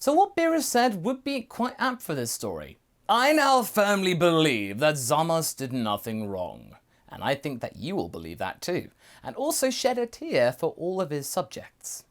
So what Beerus said would be quite apt for this story. I now firmly believe that Zamasu did nothing wrong, and I think that you will believe that too, and also shed a tear for all of his subjects.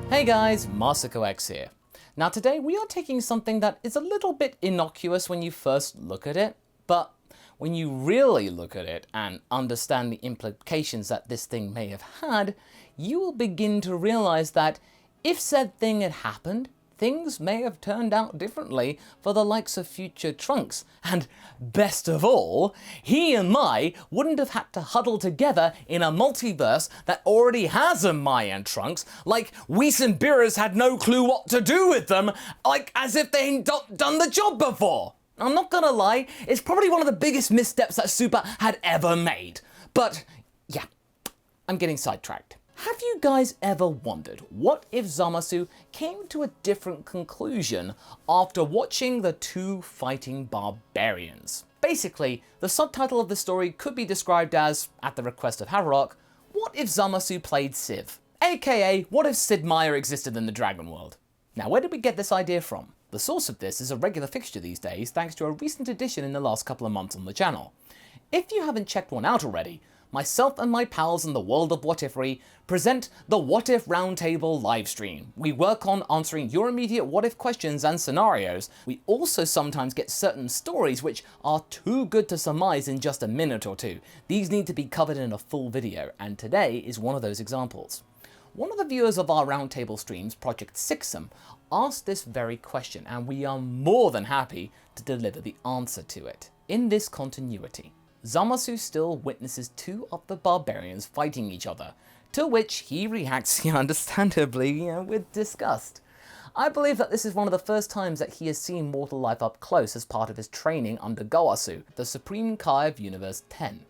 Hey guys, MasakoX here. Now today we are taking something that is a little bit innocuous when you first look at it, but when you really look at it and understand the implications that this thing may have had, you will begin to realize that if said thing had happened, things may have turned out differently for the likes of future Trunks. And best of all, he and Mai wouldn't have had to huddle together in a multiverse that already has a Mai and Trunks, like Whis and Beerus had no clue what to do with them, like as if they hadn't done the job before. I'm not gonna lie, it's probably one of the biggest missteps that Super had ever made. But yeah, I'm getting sidetracked. Have you guys ever wondered what if Zamasu came to a different conclusion after watching the two fighting barbarians? Basically, the subtitle of the story could be described as, at the request of Haverock, what if Zamasu played Civ? AKA, what if Sid Meier existed in the Dragon World? Now, where did we get this idea from? The source of this is a regular fixture these days thanks to a recent addition in the last couple of months on the channel. If you haven't checked one out already, myself and my pals in the world of What Ifery present the What If Roundtable livestream. We work on answering your immediate what if questions and scenarios. We also sometimes get certain stories which are too good to surmise in just a minute or two. These need to be covered in a full video, and today is one of those examples. One of the viewers of our roundtable streams, Project Sixum, asked this very question, and we are more than happy to deliver the answer to it. In this continuity, Zamasu still witnesses two of the barbarians fighting each other, to which he reacts understandably with disgust. I believe that this is one of the first times that he has seen mortal life up close as part of his training under Goasu, the Supreme Kai of Universe 10.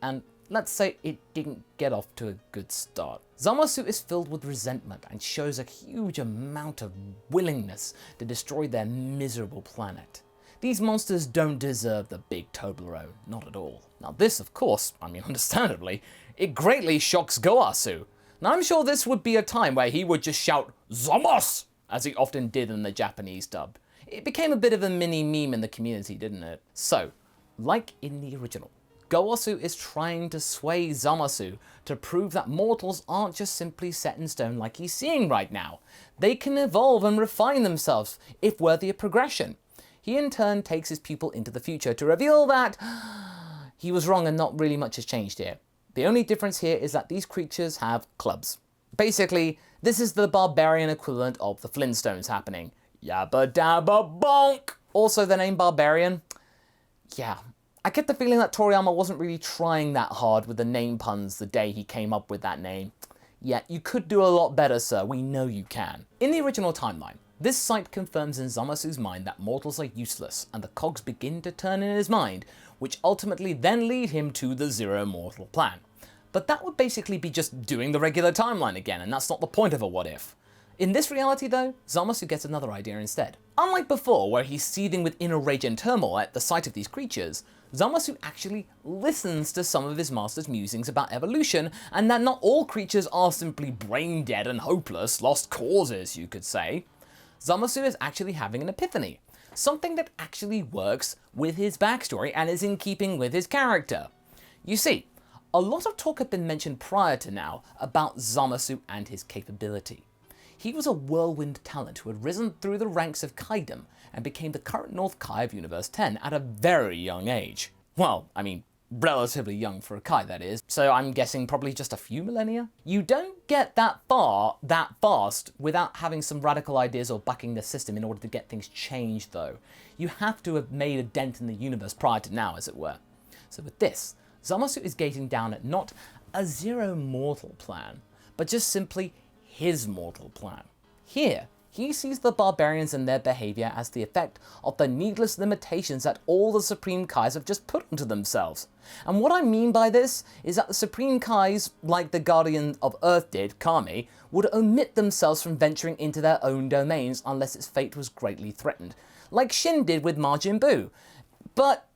And let's say it didn't get off to a good start. Zamasu is filled with resentment and shows a huge amount of willingness to destroy their miserable planet. These monsters don't deserve the big Toblerone, not at all. Now this, of course, understandably, it greatly shocks Goasu. Now I'm sure this would be a time where he would just shout, "Zamas!" as he often did in the Japanese dub. It became a bit of a mini meme in the community, didn't it? So, like in the original, Goasu is trying to sway Zamasu to prove that mortals aren't just simply set in stone like he's seeing right now. They can evolve and refine themselves if worthy of progression. He in turn takes his pupil into the future to reveal that he was wrong and not really much has changed here. The only difference here is that these creatures have clubs. Basically, this is the barbarian equivalent of the Flintstones happening. Yabba dabba bonk! Also the name Barbarian. Yeah, I get the feeling that Toriyama wasn't really trying that hard with the name puns the day he came up with that name. Yet you could do a lot better, sir, we know you can. In the original timeline, this sight confirms in Zamasu's mind that mortals are useless, and the cogs begin to turn in his mind, which ultimately then lead him to the Zero Mortal plan. But that would basically be just doing the regular timeline again, and that's not the point of a what if. In this reality though, Zamasu gets another idea instead. Unlike before, where he's seething with inner rage and turmoil at the sight of these creatures, Zamasu actually listens to some of his master's musings about evolution, and that not all creatures are simply brain dead and hopeless, lost causes, you could say. Zamasu is actually having an epiphany, something that actually works with his backstory and is in keeping with his character. You see, a lot of talk had been mentioned prior to now about Zamasu and his capability. He was a whirlwind talent who had risen through the ranks of Kaidom and became the current North Kai of Universe 10 at a very young age. Well, relatively young for a Kai, that is, so I'm guessing probably just a few millennia? You don't get that far that fast without having some radical ideas or bucking the system in order to get things changed though. You have to have made a dent in the universe prior to now, as it were. So with this, Zamasu is gazing down at not a Zero Mortal plan, but just simply his mortal plan. Here, he sees the barbarians and their behavior as the effect of the needless limitations that all the Supreme Kais have just put onto themselves. And what I mean by this is that the Supreme Kais, like the Guardian of Earth did, Kami, would omit themselves from venturing into their own domains unless its fate was greatly threatened, like Shin did with Majin Buu. But,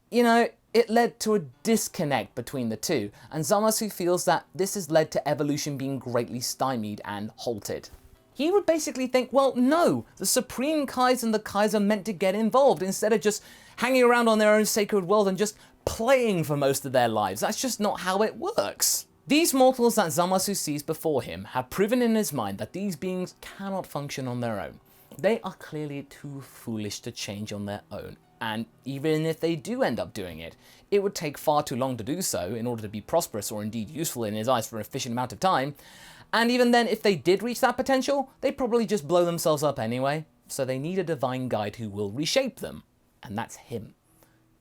It led to a disconnect between the two, and Zamasu feels that this has led to evolution being greatly stymied and halted. He would basically think, well, no, the Supreme Kais and the Kais are meant to get involved instead of just hanging around on their own sacred world and just playing for most of their lives. That's just not how it works. These mortals that Zamasu sees before him have proven in his mind that these beings cannot function on their own. They are clearly too foolish to change on their own. And even if they do end up doing it, it would take far too long to do so in order to be prosperous or indeed useful in his eyes for an efficient amount of time. And even then, if they did reach that potential, they'd probably just blow themselves up anyway. So they need a divine guide who will reshape them. And that's him.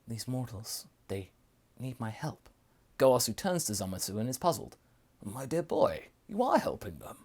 These mortals, they need my help. Goasu turns to Zamasu and is puzzled. My dear boy, you are helping them.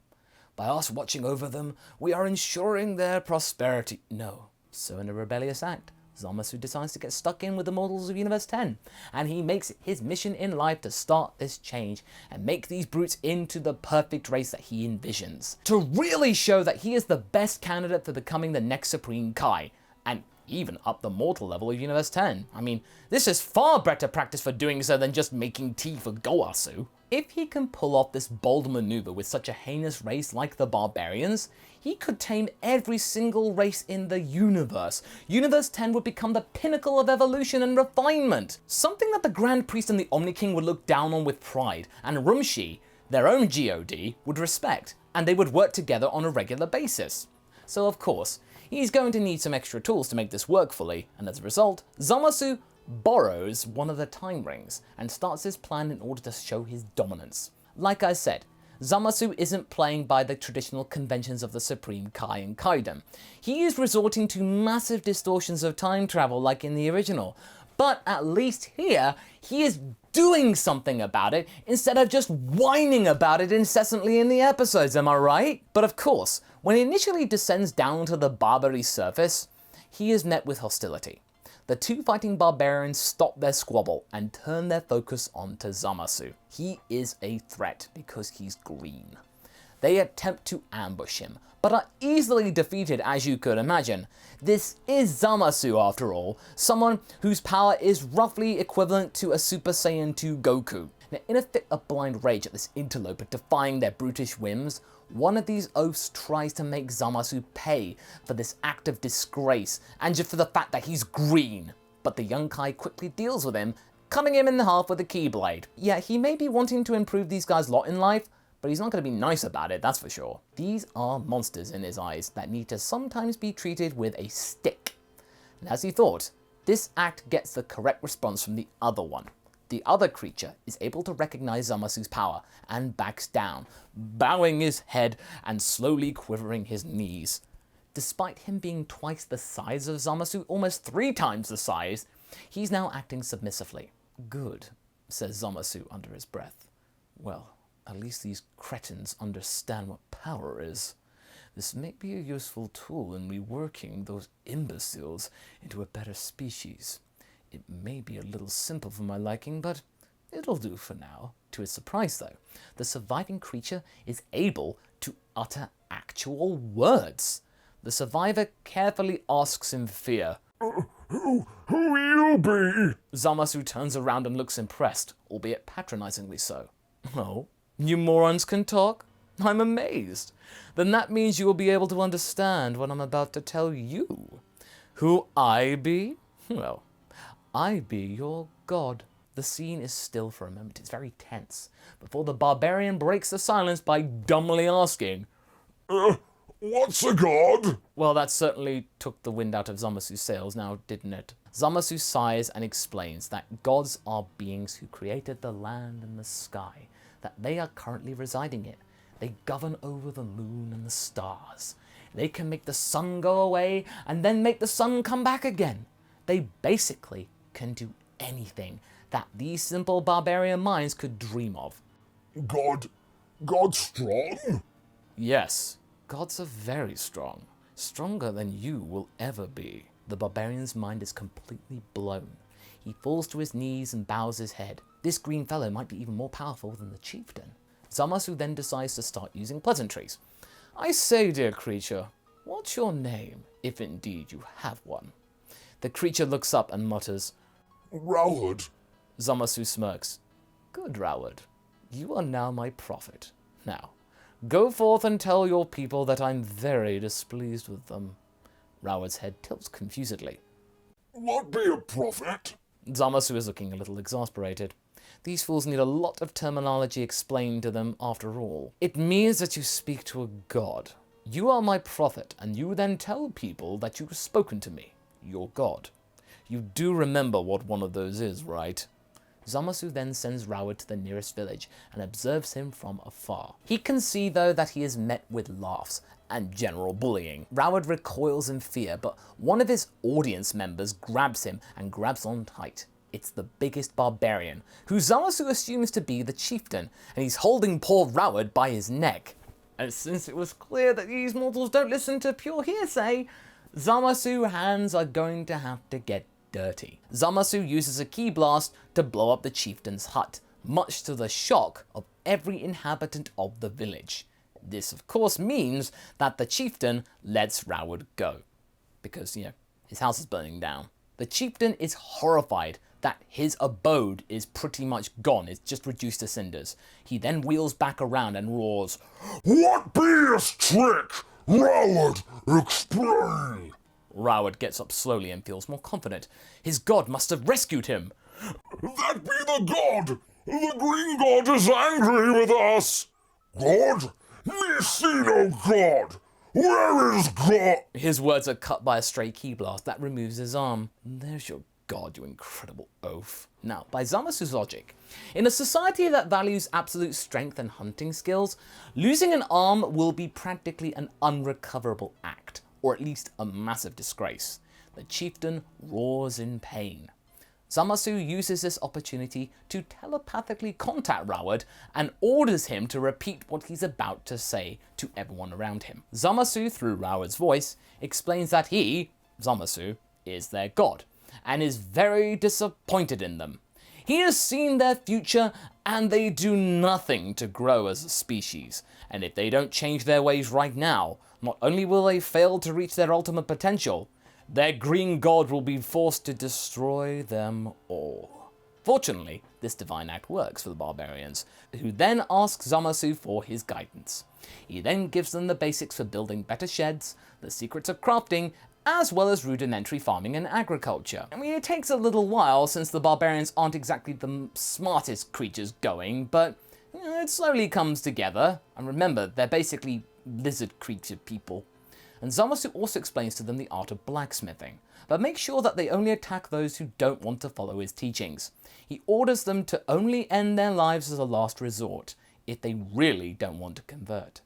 By us watching over them, we are ensuring their prosperity. No. So in a rebellious act, Zamasu decides to get stuck in with the mortals of Universe 10, and he makes it his mission in life to start this change and make these brutes into the perfect race that he envisions. To really show that he is the best candidate for becoming the next Supreme Kai, and even up the mortal level of Universe 10. I mean, this is far better practice for doing so than just making tea for Goasu. If he can pull off this bold maneuver with such a heinous race like the barbarians, he could tame every single race in the universe. Universe 10 would become the pinnacle of evolution and refinement. Something that the Grand Priest and the Omni King would look down on with pride, and Rumshi, their own god, would respect, and they would work together on a regular basis. So of course, he's going to need some extra tools to make this work fully, and as a result, Zamasu borrows one of the time rings and starts his plan in order to show his dominance. Like I said, Zamasu isn't playing by the traditional conventions of the Supreme Kai and Kaidom. He is resorting to massive distortions of time travel like in the original, but at least here, he is doing something about it instead of just whining about it incessantly in the episodes, am I right? But of course, when he initially descends down to the Barbary surface, he is met with hostility. The two fighting barbarians stop their squabble and turn their focus onto Zamasu. He is a threat because he's green. They attempt to ambush him, but are easily defeated as you could imagine. This is Zamasu after all, someone whose power is roughly equivalent to a Super Saiyan 2 Goku. Now, in a fit of blind rage at this interloper defying their brutish whims, one of these oafs tries to make Zamasu pay for this act of disgrace and just for the fact that he's green. But the young Kai quickly deals with him, cutting him in half with a keyblade. Yeah, he may be wanting to improve these guys' lot in life, but he's not going to be nice about it, that's for sure. These are monsters in his eyes that need to sometimes be treated with a stick. And as he thought, this act gets the correct response from the other one. The other creature is able to recognize Zamasu's power and backs down, bowing his head and slowly quivering his knees. Despite him being twice the size of Zamasu, almost 3 times the size, he's now acting submissively. Good, says Zamasu under his breath. Well, at least these cretins understand what power is. This may be a useful tool in reworking those imbeciles into a better species. It may be a little simple for my liking, but it'll do for now. To his surprise, though, the surviving creature is able to utter actual words. The survivor carefully asks in fear, Who will you be? Zamasu turns around and looks impressed, albeit patronizingly so. Oh, you morons can talk? I'm amazed. Then that means you will be able to understand what I'm about to tell you. Who I be? Well, I be your god. The scene is still for a moment. It's very tense, before the barbarian breaks the silence by dumbly asking, What's a god? Well, that certainly took the wind out of Zamasu's sails now, didn't it? Zamasu sighs and explains that gods are beings who created the land and the sky that they are currently residing in. They govern over the moon and the stars. They can make the sun go away and then make the sun come back again. They basically can do anything that these simple barbarian minds could dream of. God strong? Yes, gods are very strong. Stronger than you will ever be. The barbarian's mind is completely blown. He falls to his knees and bows his head. This green fellow might be even more powerful than the chieftain. Zamasu then decides to start using pleasantries. I say, dear creature, what's your name, if indeed you have one? The creature looks up and mutters, Rawad. Zamasu smirks. Good, Rawad. You are now my prophet. Now, go forth and tell your people that I'm very displeased with them. Rawad's head tilts confusedly. What be a prophet? Zamasu is looking a little exasperated. These fools need a lot of terminology explained to them after all. It means that you speak to a god. You are my prophet, and you then tell people that you've spoken to me, your god. You do remember what one of those is, right? Zamasu then sends Rawad to the nearest village and observes him from afar. He can see, though, that he is met with laughs and general bullying. Rawad recoils in fear, but one of his audience members grabs him and grabs on tight. It's the biggest barbarian, who Zamasu assumes to be the chieftain, and he's holding poor Rawad by his neck. And since it was clear that these mortals don't listen to pure hearsay, Zamasu hands are going to have to get dirty. Zamasu uses a key blast to blow up the chieftain's hut, much to the shock of every inhabitant of the village. This, of course, means that the chieftain lets Rawad go, because, his house is burning down. The chieftain is horrified that his abode is pretty much gone, it's just reduced to cinders. He then wheels back around and roars, What be this trick? Rawad, explain! Rawad gets up slowly and feels more confident. His god must have rescued him. That be the god! The green god is angry with us! God? Me see no god! Where is God? His words are cut by a stray key blast that removes his arm. There's your god, you incredible oaf. Now, by Zamasu's logic, in a society that values absolute strength and hunting skills, losing an arm will be practically an unrecoverable act, or at least a massive disgrace. The chieftain roars in pain. Zamasu uses this opportunity to telepathically contact Rawad and orders him to repeat what he's about to say to everyone around him. Zamasu, through Rawad's voice, explains that he, Zamasu, is their god, and is very disappointed in them. He has seen their future, and they do nothing to grow as a species, and if they don't change their ways right now, not only will they fail to reach their ultimate potential, their green god will be forced to destroy them all. Fortunately, this divine act works for the barbarians, who then ask Zamasu for his guidance. He then gives them the basics for building better sheds, the secrets of crafting, as well as rudimentary farming and agriculture. I mean, it takes a little while since the barbarians aren't exactly the smartest creatures going, but it slowly comes together. And remember, they're basically lizard creature people. And Zamasu also explains to them the art of blacksmithing, but makes sure that they only attack those who don't want to follow his teachings. He orders them to only end their lives as a last resort, if they really don't want to convert.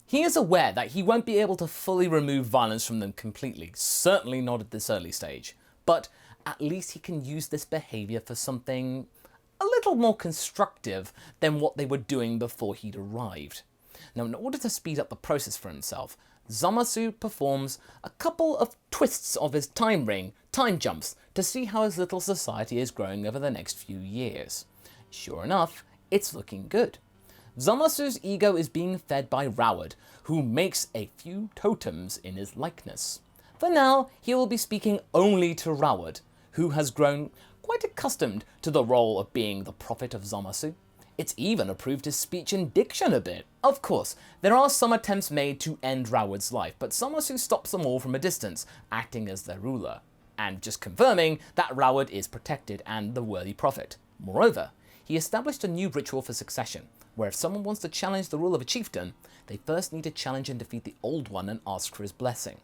He is aware that he won't be able to fully remove violence from them completely, certainly not at this early stage, but at least he can use this behavior for something a little more constructive than what they were doing before he'd arrived. Now, in order to speed up the process for himself, Zamasu performs a couple of twists of his time ring, time jumps, to see how his little society is growing over the next few years. Sure enough, it's looking good. Zamasu's ego is being fed by Rawad, who makes a few totems in his likeness. For now, he will be speaking only to Rawad, who has grown quite accustomed to the role of being the prophet of Zamasu. It's even improved his speech and diction a bit. Of course, there are some attempts made to end Rawad's life, but Zamasu stops them all from a distance, acting as their ruler, and just confirming that Rawad is protected and the worthy prophet. Moreover, he established a new ritual for succession, where if someone wants to challenge the rule of a chieftain, they first need to challenge and defeat the old one and ask for his blessing.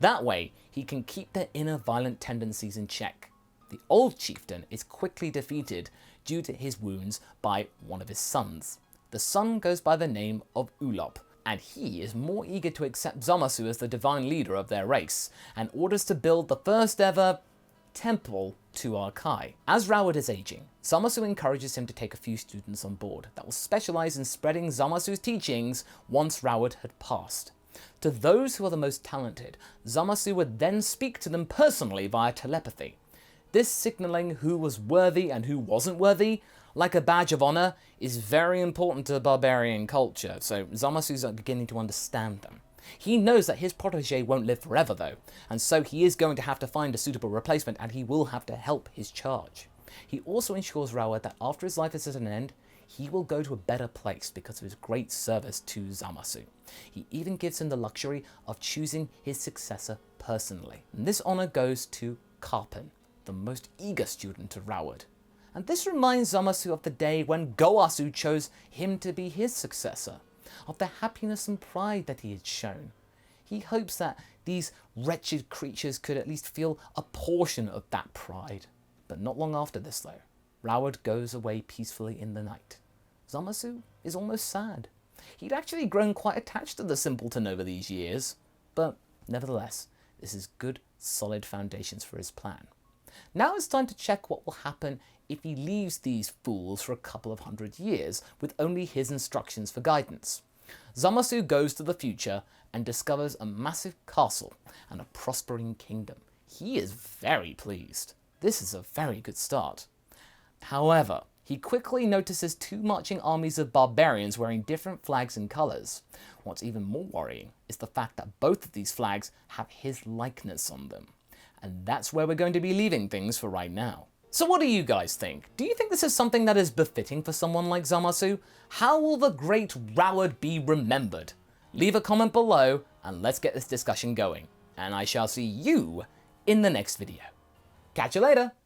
That way, he can keep their inner violent tendencies in check. The old chieftain is quickly defeated due to his wounds by one of his sons. The son goes by the name of Ulop, and he is more eager to accept Zamasu as the divine leader of their race, and orders to build the first ever temple to Arkai. As Rawad is aging, Zamasu encourages him to take a few students on board that will specialize in spreading Zamasu's teachings once Rawad had passed. To those who are the most talented, Zamasu would then speak to them personally via telepathy. This signaling who was worthy and who wasn't worthy, like a badge of honor, is very important to barbarian culture, so Zamasu's beginning to understand them. He knows that his protege won't live forever though, and so he is going to have to find a suitable replacement, and he will have to help his charge. He also ensures Rawad that after his life is at an end, he will go to a better place because of his great service to Zamasu. He even gives him the luxury of choosing his successor personally. And this honor goes to Karpen, the most eager student of Rawad. And this reminds Zamasu of the day when Goasu chose him to be his successor, of the happiness and pride that he had shown. He hopes that these wretched creatures could at least feel a portion of that pride. But not long after this though, Rawad goes away peacefully in the night. Zamasu is almost sad. He'd actually grown quite attached to the simpleton over these years, but nevertheless, this is good, solid foundations for his plan. Now it's time to check what will happen if he leaves these fools for a couple of 100 years with only his instructions for guidance. Zamasu goes to the future and discovers a massive castle and a prospering kingdom. He is very pleased. This is a very good start. However, he quickly notices two marching armies of barbarians wearing different flags and colours. What's even more worrying is the fact that both of these flags have his likeness on them. And that's where we're going to be leaving things for right now. So what do you guys think? Do you think this is something that is befitting for someone like Zamasu? How will the great Rawad be remembered? Leave a comment below and let's get this discussion going. And I shall see you in the next video. Catch you later!